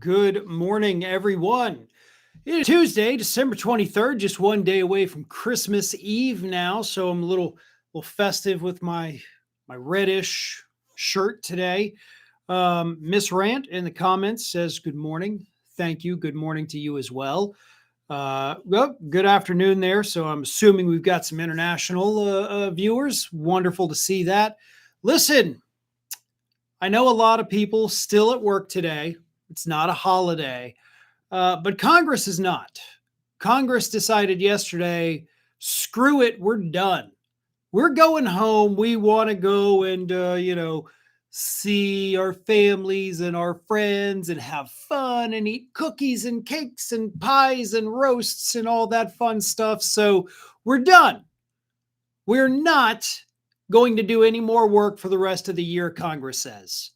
Good morning, everyone. It is Tuesday, December 23rd, just one day away from Christmas Eve now. So I'm a little festive with my reddish shirt today. Miss Rant in the comments says, good morning. Thank you. Good morning to you as well. Well, good afternoon there. So I'm assuming we've got some international viewers. Wonderful to see that. Listen, I know a lot of people still at work today. It's not a holiday, but Congress is not. Congress decided yesterday, screw it, we're done. We're going home. We want to go and, see our families and our friends and have fun and eat cookies and cakes and pies and roasts and all that fun stuff. So we're done. We're not going to do any more work for the rest of the year, Congress says,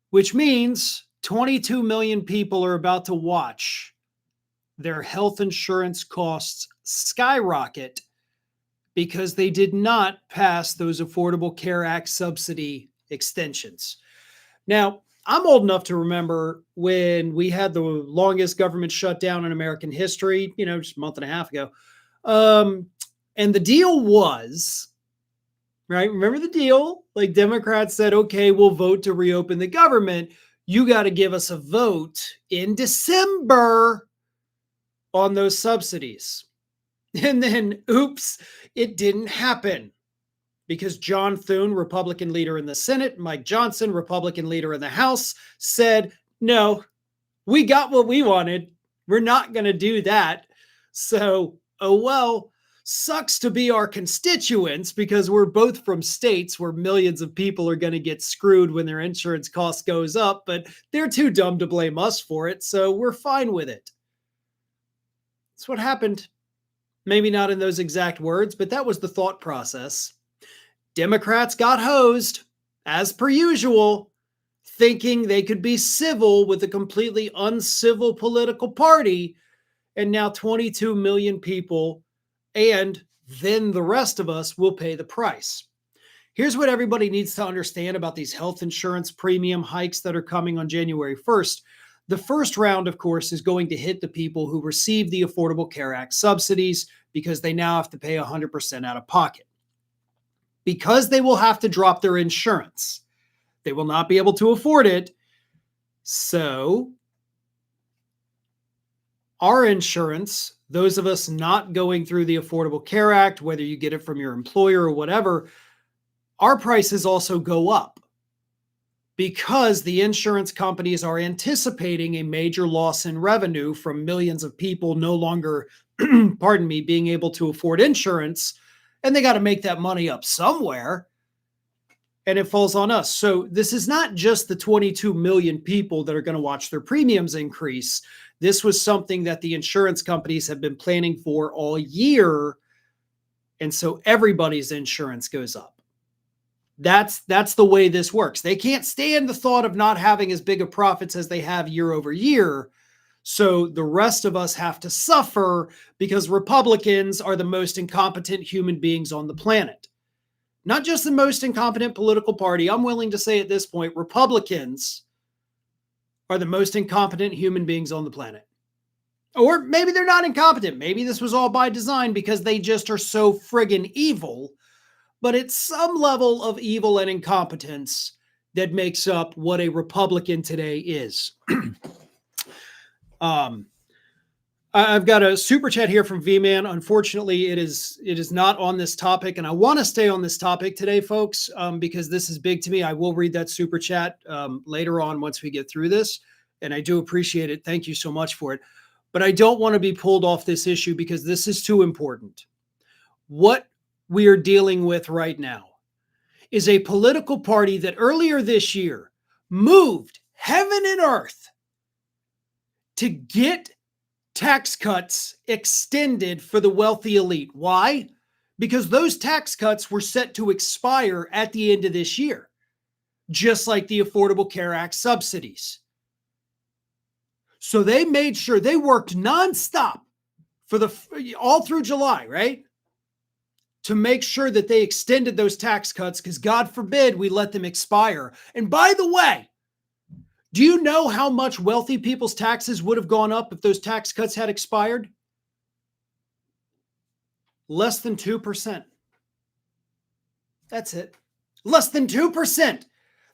which means 22 million people are about to watch their health insurance costs skyrocket because they did not pass those Affordable Care Act subsidy extensions. Now, I'm old enough to remember when we had the longest government shutdown in American history, just a month and a half ago. And the deal was, right? Remember the deal? Like Democrats said, okay, we'll vote to reopen the government. You got to give us a vote in December on those subsidies. And then, oops, it didn't happen because John Thune, Republican leader in the Senate, Mike Johnson, Republican leader in the House, said, no, we got what we wanted. We're not going to do that. So, oh well. Sucks to be our constituents because we're both from states where millions of people are going to get screwed when their insurance cost goes up, but they're too dumb to blame us for it, so we're fine with it. That's what happened. Maybe not in those exact words, but that was the thought process. Democrats got hosed, as per usual, thinking they could be civil with a completely uncivil political party, and now 22 million people and then the rest of us will pay the price. Here's what everybody needs to understand about these health insurance premium hikes that are coming on January 1st. The first round, of course, is going to hit the people who receive the Affordable Care Act subsidies because they now have to pay 100% out of pocket. Because they will have to drop their insurance. They will not be able to afford it. So our insurance, those of us not going through the Affordable Care Act, whether you get it from your employer or whatever, our prices also go up because the insurance companies are anticipating a major loss in revenue from millions of people no longer, being able to afford insurance, and they got to make that money up somewhere, and it falls on us. So this is not just the 22 million people that are going to watch their premiums increase. This was something that the insurance companies have been planning for all year. And so everybody's insurance goes up. That's the way this works. They can't stand the thought of not having as big of profits as they have year over year. So the rest of us have to suffer because Republicans are the most incompetent human beings on the planet. Not just the most incompetent political party. I'm willing to say at this point, Republicans are the most incompetent human beings on the planet. Or maybe they're not incompetent. Maybe this was all by design because they just are so friggin' evil. But it's some level of evil and incompetence that makes up what a Republican today is. I've got a super chat here from V-Man. Unfortunately, it is not on this topic, and I want to stay on this topic today, folks, because this is big to me. I will read that super chat later on once we get through this, and I do appreciate it. Thank you so much for it. But I don't want to be pulled off this issue because this is too important. What we are dealing with right now is a political party that earlier this year moved heaven and earth to get tax cuts extended for the wealthy elite. Why? Because those tax cuts were set to expire at the end of this year, just like the Affordable Care Act subsidies. So they made sure they worked nonstop for all through July, right? To make sure that they extended those tax cuts because God forbid we let them expire. And by the way, Do you know how much wealthy people's taxes would have gone up if those tax cuts had expired? Less than 2%. That's it. Less than 2%.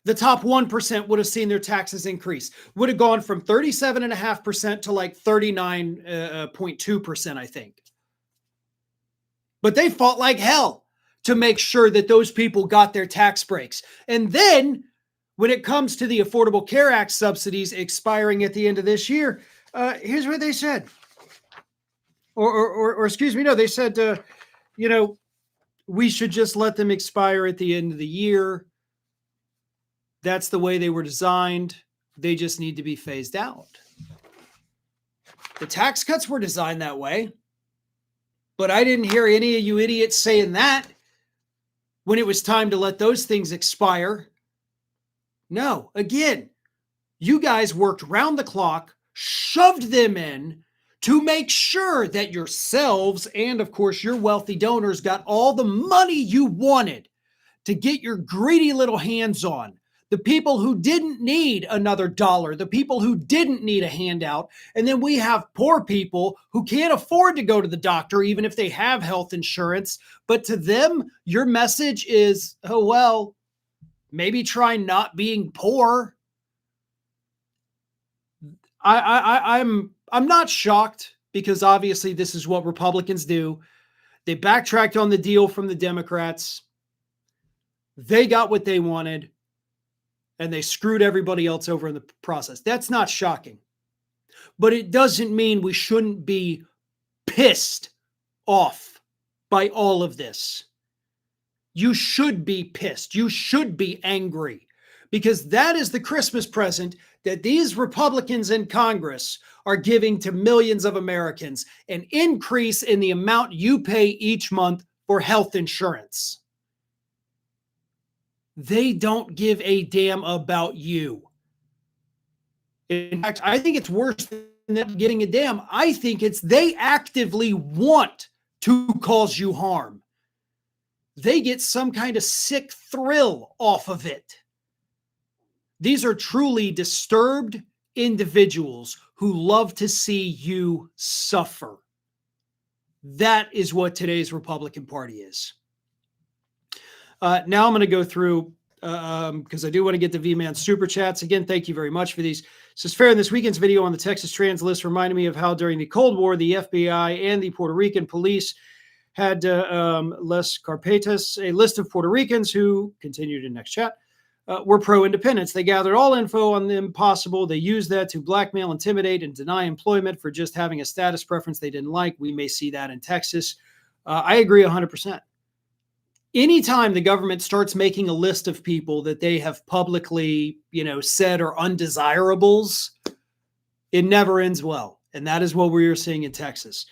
The top 1% would have seen their taxes increase, would have gone from 37.5% to like 39.2%, I think. But they fought like hell to make sure that those people got their tax breaks. And then when it comes to the Affordable Care Act subsidies expiring at the end of this year, here's what they said. Or excuse me, no, they said, we should just let them expire at the end of the year. That's the way they were designed. They just need to be phased out. The tax cuts were designed that way. But I didn't hear any of you idiots saying that when it was time to let those things expire. No, again, you guys worked round the clock, shoved them in to make sure that yourselves and, of course, your wealthy donors got all the money you wanted to get your greedy little hands on. The people who didn't need another dollar, the people who didn't need a handout. And then we have poor people who can't afford to go to the doctor, even if they have health insurance. But to them, your message is, oh, well, maybe try not being poor. I'm not shocked, because obviously this is what Republicans do. They backtracked on the deal from the Democrats. They got what they wanted, and they screwed everybody else over in the process. That's not shocking. But it doesn't mean we shouldn't be pissed off by all of this. You should be pissed. You should be angry, because that is the Christmas present that these Republicans in Congress are giving to millions of Americans, an increase in the amount you pay each month for health insurance. They don't give a damn about you. In fact, I think it's worse than them getting a damn. I think it's they actively want to cause you harm. They get some kind of sick thrill off of it. These are truly disturbed individuals who love to see you suffer. That is what today's Republican Party is. Now I'm going to go through, because I do want to get the V-Man super chats. Again, thank you very much for these. It says, Farron, this weekend's video on the Texas trans list reminded me of how during the Cold War, the FBI and the Puerto Rican police had Les Carpetas, a list of Puerto Ricans who, continued in next chat, were pro-independence. They gathered all info on the impossible. They used that to blackmail, intimidate, and deny employment for just having a status preference they didn't like. We may see that in Texas. I agree 100%. Anytime the government starts making a list of people that they have publicly, said are undesirables, it never ends well. And that is what we're seeing in Texas.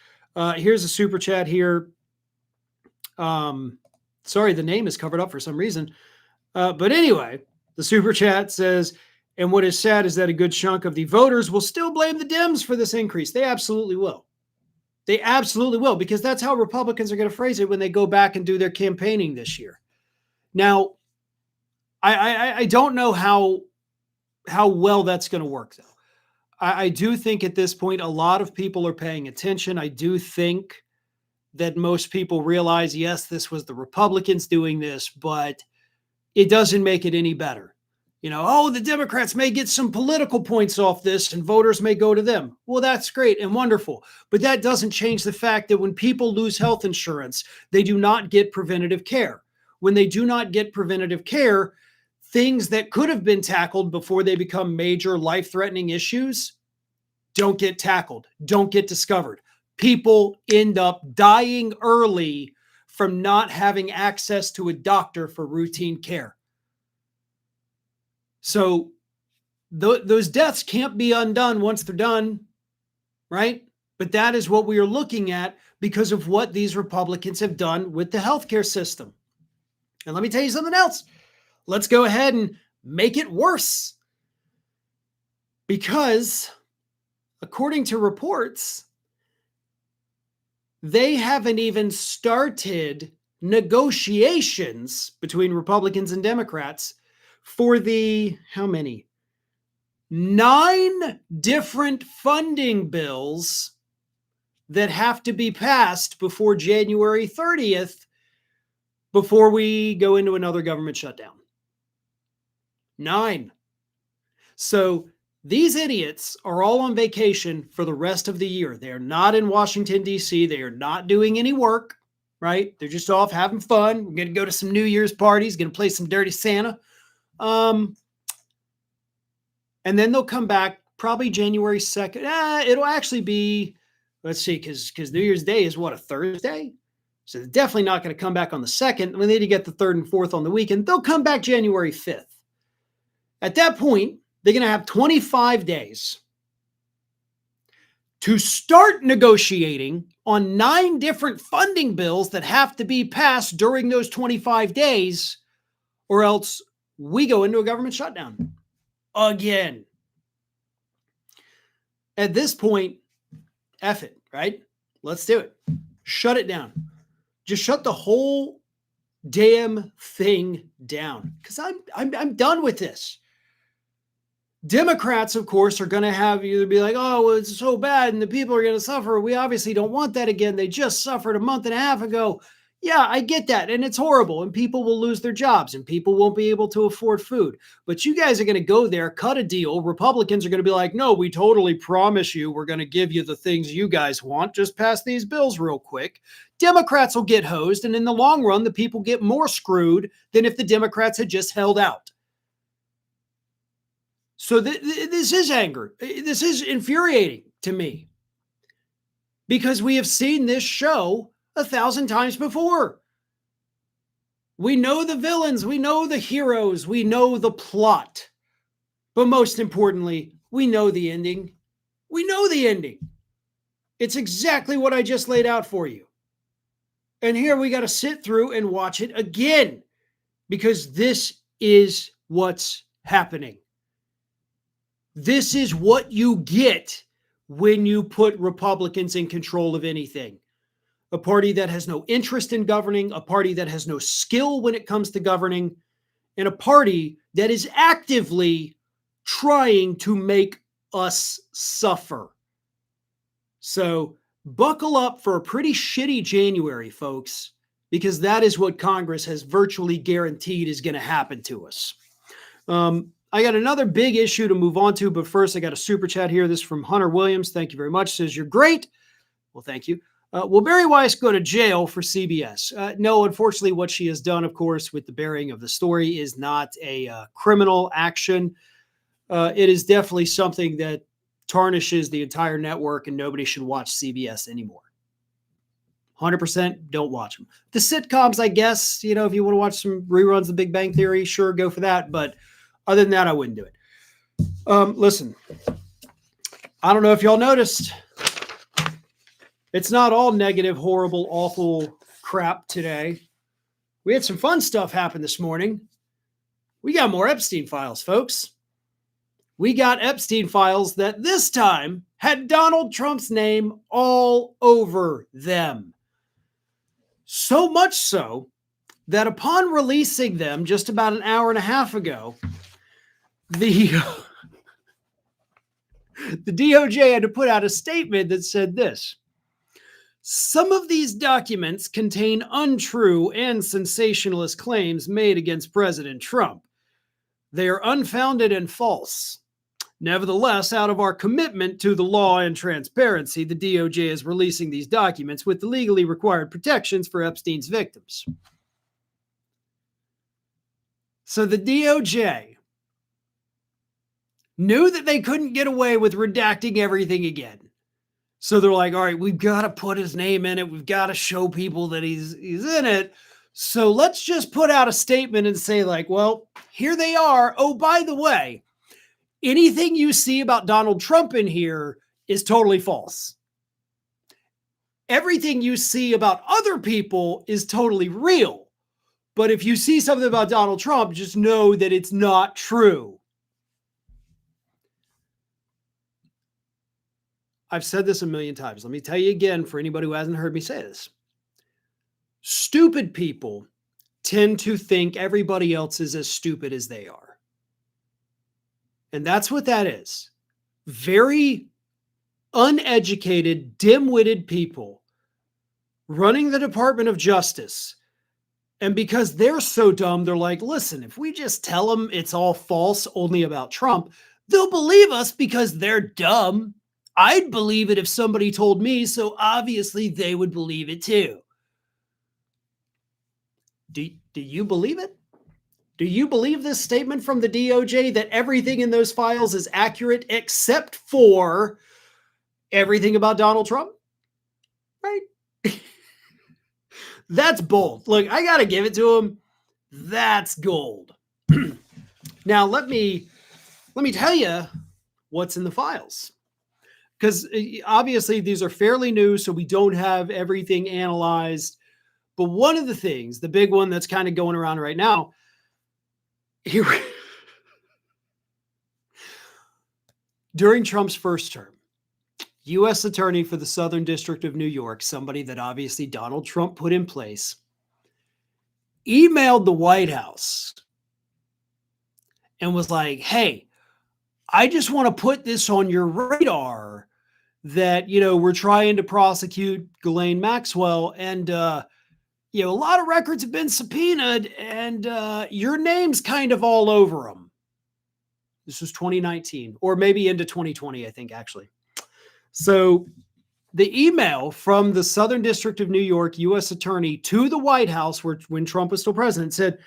Here's a super chat here. Sorry, the name is covered up for some reason. But anyway, the super chat says, and what is sad is that a good chunk of the voters will still blame the Dems for this increase. They absolutely will. They absolutely will, because that's how Republicans are going to phrase it when they go back and do their campaigning this year. Now, I don't know how well that's going to work, though. I do think at this point, a lot of people are paying attention. I do think that most people realize, yes, this was the Republicans doing this, but it doesn't make it any better. The Democrats may get some political points off this and voters may go to them. Well, that's great and wonderful. But that doesn't change the fact that when people lose health insurance, they do not get preventative care. When they do not get preventative care, things that could have been tackled before they become major life-threatening issues don't get tackled, don't get discovered. People end up dying early from not having access to a doctor for routine care. So those deaths can't be undone once they're done, right? But that is what we are looking at because of what these Republicans have done with the healthcare system. And let me tell you something else. Let's go ahead and make it worse. Because according to reports, they haven't even started negotiations between Republicans and Democrats for the, how many? 9 different funding bills that have to be passed before January 30th before we go into another government shutdown. 9. So these idiots are all on vacation for the rest of the year. They are not in Washington, D.C. They are not doing any work, right? They're just off having fun. We're going to go to some New Year's parties, going to play some Dirty Santa. And then they'll come back probably January 2nd. It'll actually be, let's see, because New Year's Day is what, a Thursday? So they're definitely not going to come back on the 2nd. We need to get the 3rd and 4th on the weekend. They'll come back January 5th. At that point, they're going to have 25 days to start negotiating on 9 different funding bills that have to be passed during those 25 days, or else we go into a government shutdown again. At this point, F it, right? Let's do it. Shut it down. Just shut the whole damn thing down, because I'm done with this. Democrats, of course, are going to have you be like, oh, well, it's so bad and the people are going to suffer. We obviously don't want that again. They just suffered a month and a half ago. Yeah, I get that. And it's horrible. And people will lose their jobs and people won't be able to afford food. But you guys are going to go there, cut a deal. Republicans are going to be like, no, we totally promise you we're going to give you the things you guys want. Just pass these bills real quick. Democrats will get hosed. And in the long run, the people get more screwed than if the Democrats had just held out. So this is anger. This is infuriating to me because we have seen this show 1,000 times before. We know the villains, we know the heroes, we know the plot. But most importantly, we know the ending. We know the ending. It's exactly what I just laid out for you. And here we got to sit through and watch it again because this is what's happening. This is what you get when you put Republicans in control of anything. A party that has no interest in governing, a party that has no skill when it comes to governing, and a party that is actively trying to make us suffer. So buckle up for a pretty shitty January, folks, because that is what Congress has virtually guaranteed is going to happen to us. I got another big issue to move on to, but first I got a super chat here. This is from Hunter Williams. Thank you very much. Says, you're great. Well, thank you. Will Bari Weiss go to jail for CBS? No, unfortunately, what she has done, of course, with the burying of the story is not a criminal action. It is definitely something that tarnishes the entire network and nobody should watch CBS anymore. 100% don't watch them. The sitcoms, I guess, if you want to watch some reruns of Big Bang Theory, sure, go for that. But other than that, I wouldn't do it. Listen, I don't know if y'all noticed. It's not all negative, horrible, awful crap today. We had some fun stuff happen this morning. We got more Epstein files, folks. We got Epstein files that this time had Donald Trump's name all over them. So much so that upon releasing them just about an hour and a half ago, the DOJ had to put out a statement that said this: some of these documents contain untrue and sensationalist claims made against President Trump. They are unfounded and false. Nevertheless, out of our commitment to the law and transparency, the DOJ is releasing these documents with the legally required protections for Epstein's victims. So the DOJ knew that they couldn't get away with redacting everything again. So they're like, all right, we've got to put his name in it. We've got to show people that he's in it. So let's just put out a statement and say like, well, here they are. Oh, by the way, anything you see about Donald Trump in here is totally false. Everything you see about other people is totally real. But if you see something about Donald Trump, just know that it's not true. I've said this a million times. Let me tell you again for anybody who hasn't heard me say this. Stupid people tend to think everybody else is as stupid as they are. And that's what that is. Very uneducated, dim-witted people running the Department of Justice. And because they're so dumb, they're like, listen, if we just tell them it's all false, only about Trump, they'll believe us because they're dumb. I'd believe it if somebody told me, so obviously they would believe it too. Do you believe it? Do you believe this statement from the DOJ that everything in those files is accurate except for everything about Donald Trump? Right? That's bold. Look, I got to give it to him. That's gold. Now, let me tell you what's in the files. Because obviously these are fairly new, so we don't have everything analyzed. But one of the things, the big one that's kind of going around right now, here, during Trump's first term, U.S. Attorney for the Southern District of New York, somebody that obviously Donald Trump put in place, emailed the White House and was like, hey, I just want to put this on your radar that, we're trying to prosecute Ghislaine Maxwell and, a lot of records have been subpoenaed and your name's kind of all over them. This was 2019 or maybe into 2020, I think, actually. So the email from the Southern District of New York U.S. Attorney to the White House, when Trump was still president, said,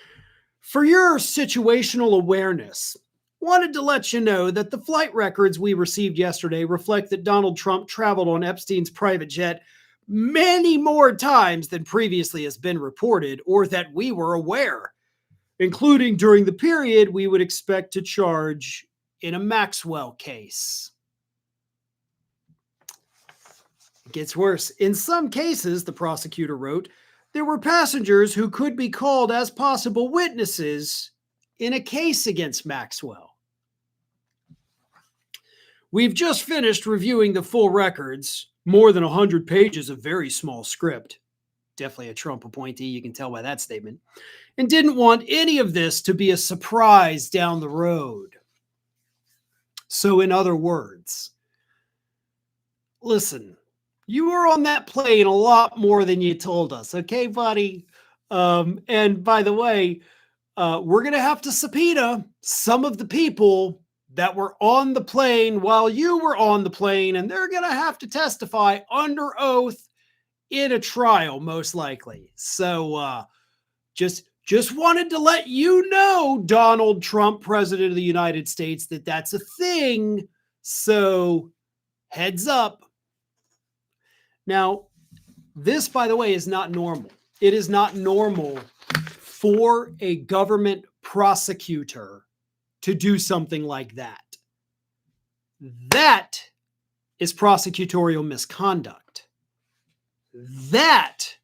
for your situational awareness, wanted to let you know that the flight records we received yesterday reflect that Donald Trump traveled on Epstein's private jet many more times than previously has been reported or that we were aware, including during the period we would expect to charge in a Maxwell case. It gets worse. In some cases, the prosecutor wrote, there were passengers who could be called as possible witnesses in a case against Maxwell. We've just finished reviewing the full records, more than 100 pages of very small script. Definitely a Trump appointee, you can tell by that statement. And didn't want any of this to be a surprise down the road. So in other words, listen, you were on that plane a lot more than you told us, okay, buddy? And by the way, we're going to have to subpoena some of the people that were on the plane while you were on the plane, and they're going to have to testify under oath in a trial, most likely. So just wanted to let you know, Donald Trump, President of the United States, that that's a thing. So heads up. Now, this, by the way, is not normal. It is not normal for a government prosecutor to do something like that. That is prosecutorial misconduct. That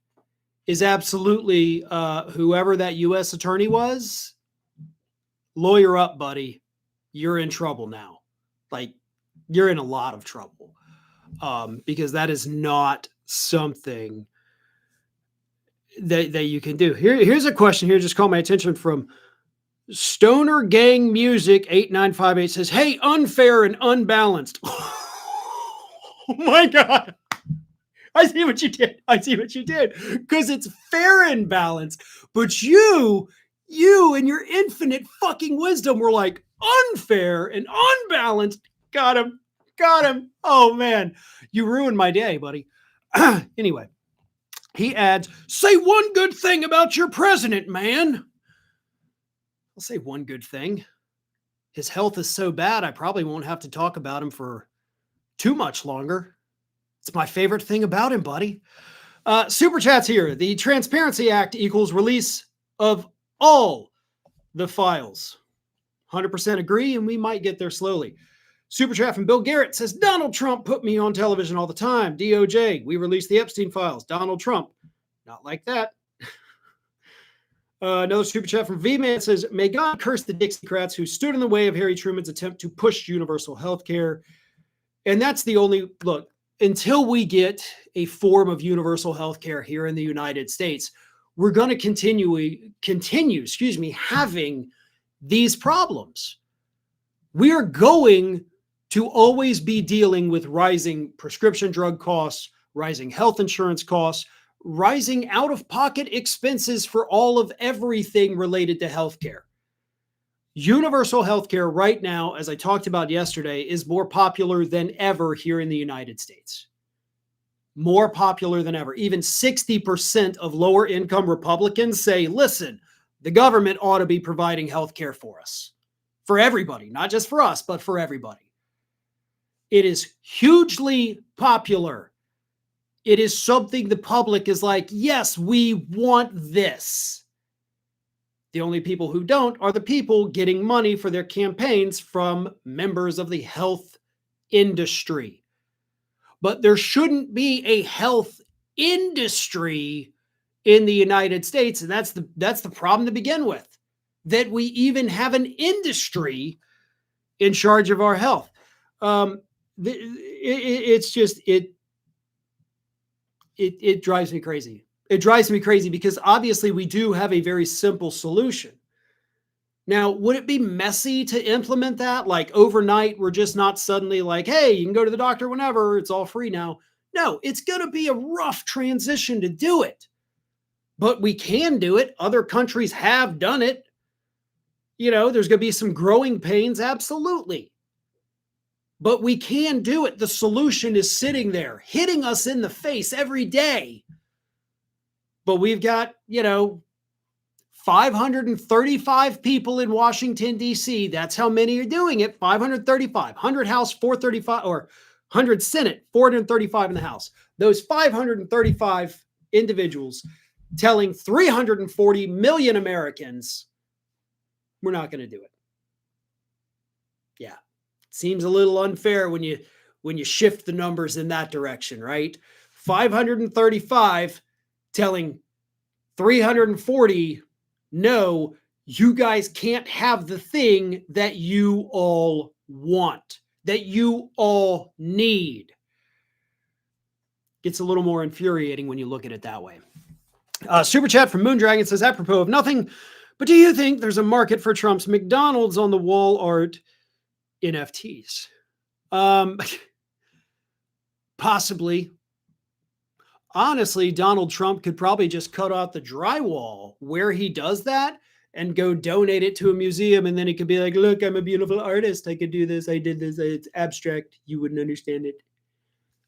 is absolutely whoever that U.S. attorney was, lawyer up, buddy. You're in trouble now. Like, you're in a lot of trouble. Because that is not something that you can do. Here's a question here, just caught my attention from Stoner Gang Music 8958 says, hey, unfair and unbalanced. Oh my God. I see what you did. Because it's fair and balanced. But you in your infinite fucking wisdom were like, unfair and unbalanced. Got him. Oh man, you ruined my day, buddy. Anyway, he adds, say one good thing about your president, man. I'll say one good thing. His health is so bad, I probably won't have to talk about him for too much longer. It's my favorite thing about him, buddy. Super chats here. The Transparency Act equals release of all the files. 100% agree, and we might get there slowly. Super chat from Bill Garrett says, Donald Trump put me on television all the time. DOJ, we released the Epstein files. Donald Trump, not like that. Another super chat from V-Man says, may God curse the Dixiecrats who stood in the way of Harry Truman's attempt to push universal health care. And that's the only, look, until we get a form of universal health care here in the United States, we're going to continue, having these problems. We are going to always be dealing with rising prescription drug costs, rising health insurance costs, rising out-of-pocket expenses for all of everything related to healthcare. Universal healthcare right now, as I talked about yesterday, is more popular than ever here in the United States. More popular than ever. Even 60% of lower income Republicans say, listen, the government ought to be providing healthcare for us. For everybody, not just for us, but for everybody. It is hugely popular. It is something the public is like, yes, we want this. The only people who don't are the people getting money for their campaigns from members of the health industry. But there shouldn't be a health industry in the United States. And that's the problem to begin with, that we even have an industry in charge of our health. It drives me crazy. It drives me crazy because obviously we do have a very simple solution. Now, would it be messy to implement that? Like overnight, we're just not suddenly like, hey, you can go to the doctor whenever, it's all free now. No, it's going to be a rough transition to do it. But we can do it. Other countries have done it. You know, there's going to be some growing pains, absolutely. But we can do it. The solution is sitting there, hitting us in the face every day. But we've got, 535 people in Washington, D.C. That's how many are doing it. 535, 100 House, 435, or 100 Senate, 435 in the House. Those 535 individuals telling 340 million Americans, we're not going to do it. Yeah. Seems a little unfair when you shift the numbers in that direction, right? 535 telling 340, no, you guys can't have the thing that you all want, that you all need. Gets a little more infuriating when you look at it that way. Super chat from Moondragon says, apropos of nothing, but do you think there's a market for Trump's McDonald's on the wall art NFTs? Possibly. Honestly, Donald Trump could probably just cut out the drywall where he does that and go donate it to a museum. And then he could be like, look, I'm a beautiful artist. I could do this. I did this. It's abstract. You wouldn't understand it.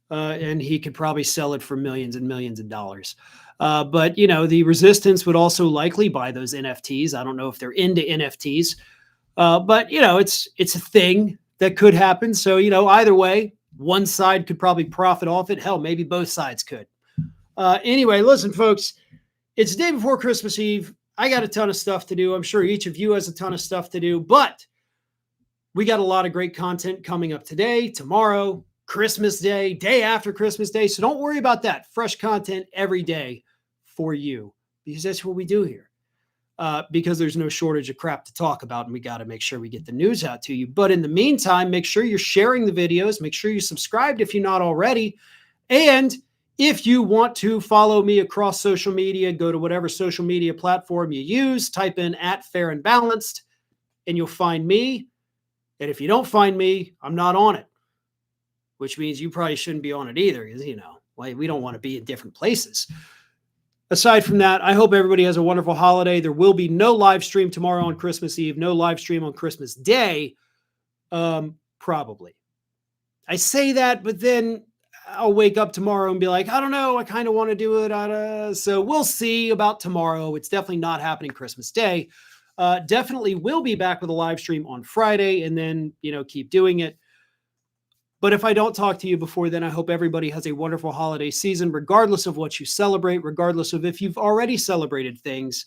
And he could probably sell it for millions and millions of dollars. But, the resistance would also likely buy those NFTs. I don't know if they're into NFTs. But, it's a thing that could happen. So, either way, one side could probably profit off it. Hell, maybe both sides could. Anyway, listen, folks, it's the day before Christmas Eve. I got a ton of stuff to do. I'm sure each of you has a ton of stuff to do, but we got a lot of great content coming up today, tomorrow, Christmas Day, day after Christmas Day. So don't worry about that. Fresh content every day for you, because that's what we do here. Because there's no shortage of crap to talk about, and we got to make sure we get the news out to you. But in the meantime, make sure you're sharing the videos. Make sure you're subscribed if you're not already. And if you want to follow me across social media, go to whatever social media platform you use, type in @Farron Balanced, and you'll find me. And if you don't find me, I'm not on it, which means you probably shouldn't be on it either, because, we don't want to be in different places. Aside from that, I hope everybody has a wonderful holiday. There will be no live stream tomorrow on Christmas Eve, no live stream on Christmas Day, probably. I say that, but then I'll wake up tomorrow and be like, I don't know, I kind of want to do it. So we'll see about tomorrow. It's definitely not happening Christmas Day. Definitely will be back with a live stream on Friday, and then, keep doing it. But if I don't talk to you before then, I hope everybody has a wonderful holiday season, regardless of what you celebrate, regardless of if you've already celebrated things.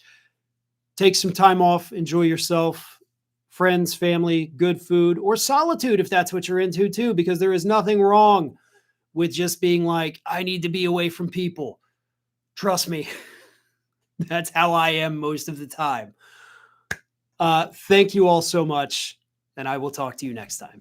Take some time off, enjoy yourself, friends, family, good food, or solitude if that's what you're into too, because there is nothing wrong with just being like, I need to be away from people. Trust me, that's how I am most of the time. Thank you all so much, and I will talk to you next time.